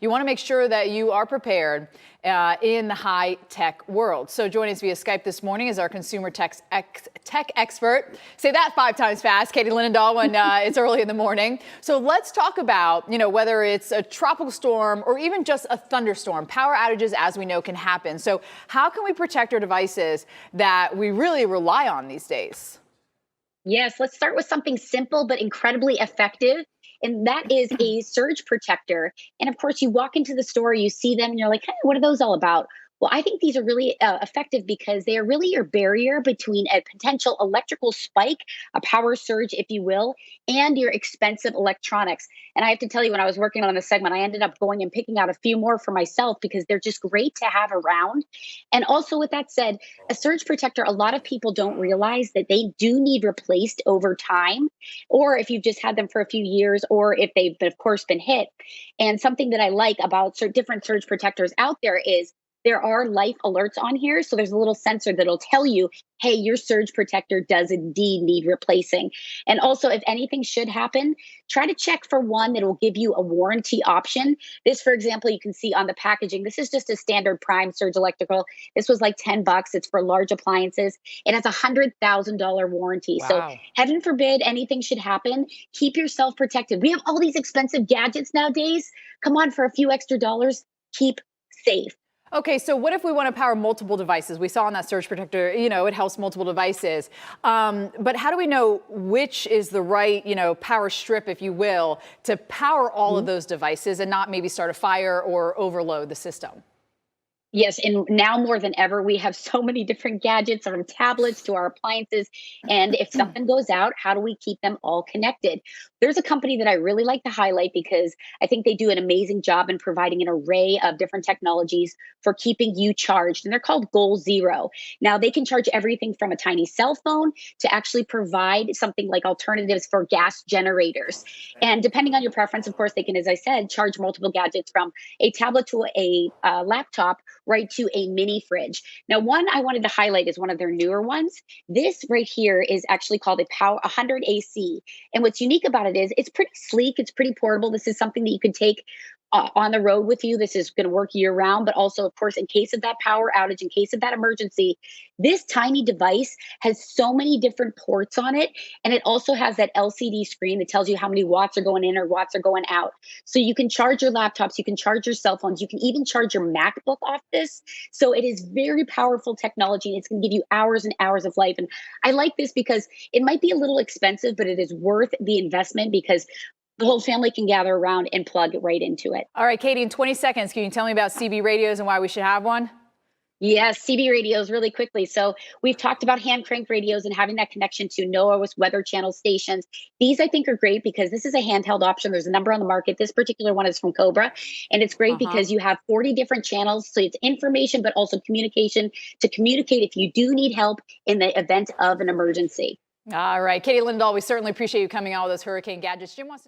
you want to make sure that you are prepared in the high-tech world. So joining us via Skype this morning is our consumer tech expert. Say that 5 times fast, Katie Linendoll, when it's early in the morning. So let's talk about, whether it's a tropical storm or even just a thunderstorm. Power outages, as we know, can happen. So how can we protect our devices that we really rely on these days? Yes, let's start with something simple but incredibly effective. And that is a surge protector. And of course, you walk into the store, you see them, and you're like, hey, what are those all about? Well, I think these are really effective because they are really your barrier between a potential electrical spike, a power surge, if you will, and your expensive electronics. And I have to tell you, when I was working on this segment, I ended up going and picking out a few more for myself because they're just great to have around. And also, with that said, a surge protector, a lot of people don't realize that they do need replaced over time, or if you've just had them for a few years, or if they've, of course, been hit. And something that I like about different surge protectors out there is there are life alerts on here. So there's a little sensor that'll tell you, hey, your surge protector does indeed need replacing. And also, if anything should happen, try to check for one that will give you a warranty option. This, for example, you can see on the packaging, this is just a standard prime surge electrical. This was like $10. It's for large appliances. It has a $100,000 warranty. So Wow. heaven forbid anything should happen, keep yourself protected. We have all these expensive gadgets nowadays. Come on, for a few extra dollars, keep safe. Okay, so what if we want to power multiple devices? We saw on that surge protector, it helps multiple devices. But how do we know which is the right, power strip, if you will, to power all of those devices and not maybe start a fire or overload the system? Yes, and now more than ever, we have so many different gadgets, from tablets to our appliances. And if something goes out, how do we keep them all connected? There's a company that I really like to highlight because I think they do an amazing job in providing an array of different technologies for keeping you charged. And they're called Goal Zero. Now, they can charge everything from a tiny cell phone to actually provide something like alternatives for gas generators. And depending on your preference, of course, they can, as I said, charge multiple gadgets from a tablet to a laptop right to a mini fridge. Now, one I wanted to highlight is one of their newer ones. This right here is actually called a Power 100 AC. And what's unique about it is it's pretty sleek, it's pretty portable. This is something that you can take on the road with you. This is going to work year round, but also, of course, in case of that power outage, in case of that emergency, this tiny device has so many different ports on it. And it also has that LCD screen that tells you how many watts are going in or watts are going out. So you can charge your laptops, you can charge your cell phones, you can even charge your MacBook off this. So it is very powerful technology, and it's going to give you hours and hours of life. And I like this because it might be a little expensive, but it is worth the investment because the whole family can gather around and plug right into it. All right, Katie, in 20 seconds, can you tell me about CB radios and why we should have one? Yes, CB radios really quickly. So we've talked about hand crank radios and having that connection to NOAA's Weather Channel stations. These I think are great because this is a handheld option. There's a number on the market. This particular one is from Cobra, and it's great because you have 40 different channels. So it's information, but also communication to communicate if you do need help in the event of an emergency. All right, Katie Linendoll, we certainly appreciate you coming on with those hurricane gadgets. Jim wants to